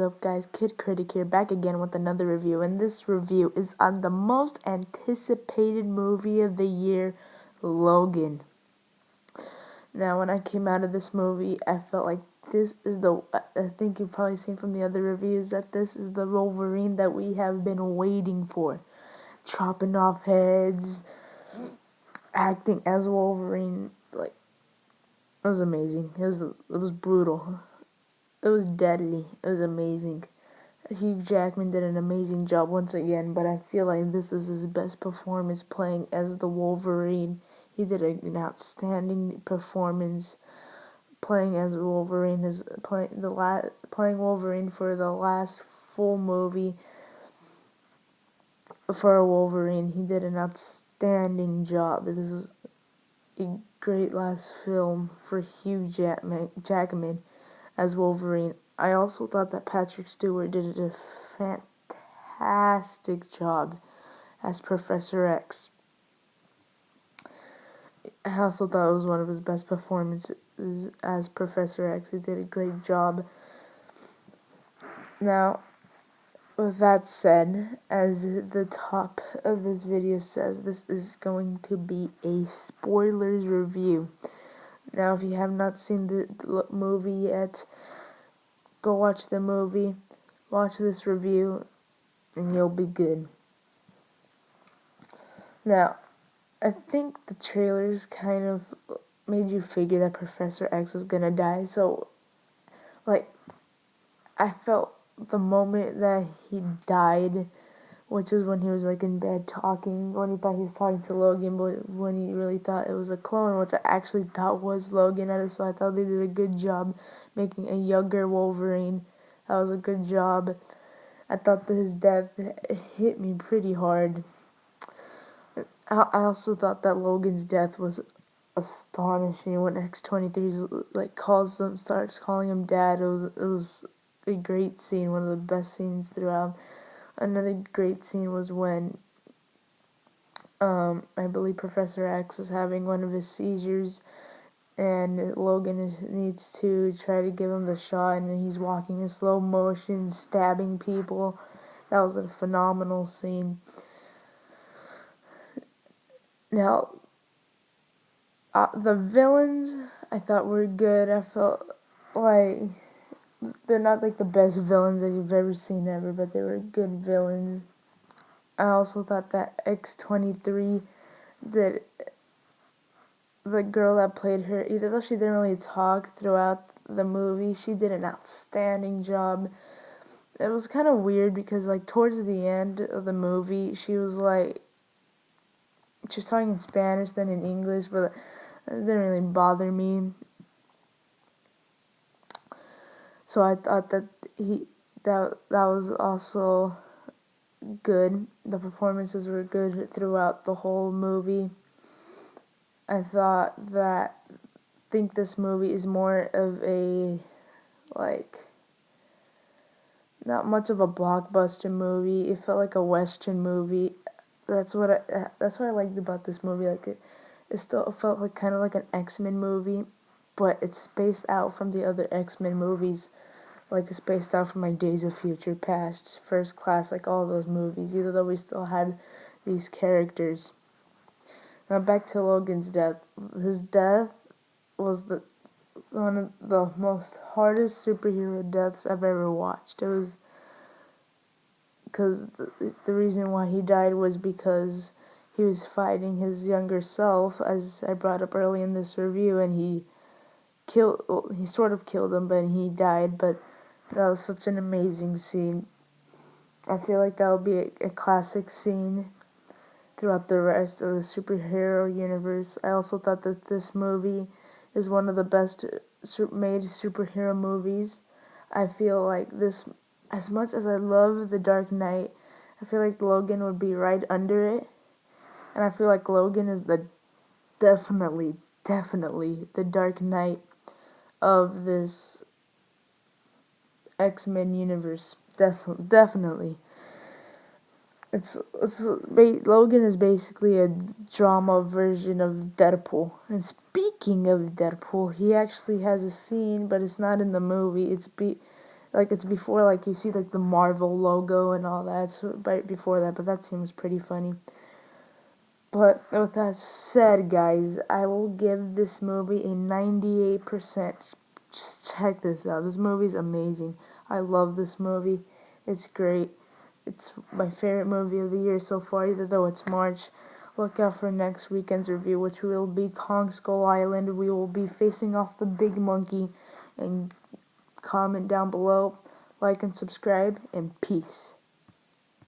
up, guys? Kid Critic here, back again with another review, and this review is on the most anticipated movie of the year, Logan. Now, when I came out of this movie, I felt like this is I think you've probably seen from the other reviews that this is the Wolverine that we have been waiting for. Chopping off heads, acting as Wolverine, like, it was amazing. It was brutal. It was deadly. It was amazing. Hugh Jackman did an amazing job once again, but I feel like this is his best performance playing as the Wolverine. He did an outstanding performance playing as Wolverine. Playing Wolverine for the last full movie for a Wolverine. He did an outstanding job. This was a great last film for Hugh Jackman as Wolverine. I also thought that Patrick Stewart did a fantastic job as Professor X. I also thought it was one of his best performances as Professor X. He did a great job. Now, with that said, as the top of this video says, this is going to be a spoilers review. Now, if you have not seen the movie yet, go watch the movie, watch this review, and you'll be good. Now, I think the trailers kind of made you figure that Professor X was gonna die, so, like, I felt the moment that he died, which was when he was, like, in bed talking, when he thought he was talking to Logan, but when he really thought it was a clone, which I actually thought was Logan, so I thought they did a good job making a younger Wolverine. That was a good job. I thought that his death hit me pretty hard. I also thought that Logan's death was astonishing when X-23 starts calling him Dad. It was a great scene, one of the best scenes throughout. Another great scene was when I believe Professor X is having one of his seizures, and Logan needs to try to give him the shot, and he's walking in slow motion, stabbing people. That was a phenomenal scene. Now, the villains I thought were good. I felt like they're not like the best villains that you've ever seen ever, but they were good villains. I also thought that X-23, that the girl that played her, even though she didn't really talk throughout the movie, she did an outstanding job. It was kind of weird because, like, towards the end of the movie, she was talking in Spanish, then in English, but it didn't really bother me. So I thought that that was also good. The performances were good throughout the whole movie. I think this movie is more of a, like, not much of a blockbuster movie. It felt like a Western movie. That's what I liked about this movie. Like, it still felt like kind of like an X-Men movie, but it's spaced out from the other X-Men movies. Like, it's spaced out from, like, Days of Future Past, First Class, like all those movies, even though we still had these characters. Now, back to Logan's death. His death was one of the most hardest superhero deaths I've ever watched. It was because the reason why he died was because he was fighting his younger self, as I brought up early in this review, and he sort of killed him, but he died. But that was such an amazing scene. I feel like that will be a classic scene throughout the rest of the superhero universe. I also thought that this movie is one of the best made superhero movies. I feel like this, as much as I love The Dark Knight, I feel like Logan would be right under it. And I feel like Logan is definitely the Dark Knight of this X-Men universe. Definitely. Logan is basically a drama version of Deadpool. And speaking of Deadpool, he actually has a scene, but it's not in the movie. like it's before, like you see like the Marvel logo and all that. So right before that, but that seems pretty funny. But with that said, guys, I will give this movie a 98%. Just check this out. This movie's amazing. I love this movie. It's great. It's my favorite movie of the year so far, even though it's March. Look out for next weekend's review, which will be Kong Skull Island. We will be facing off the big monkey. And comment down below, like and subscribe, and peace.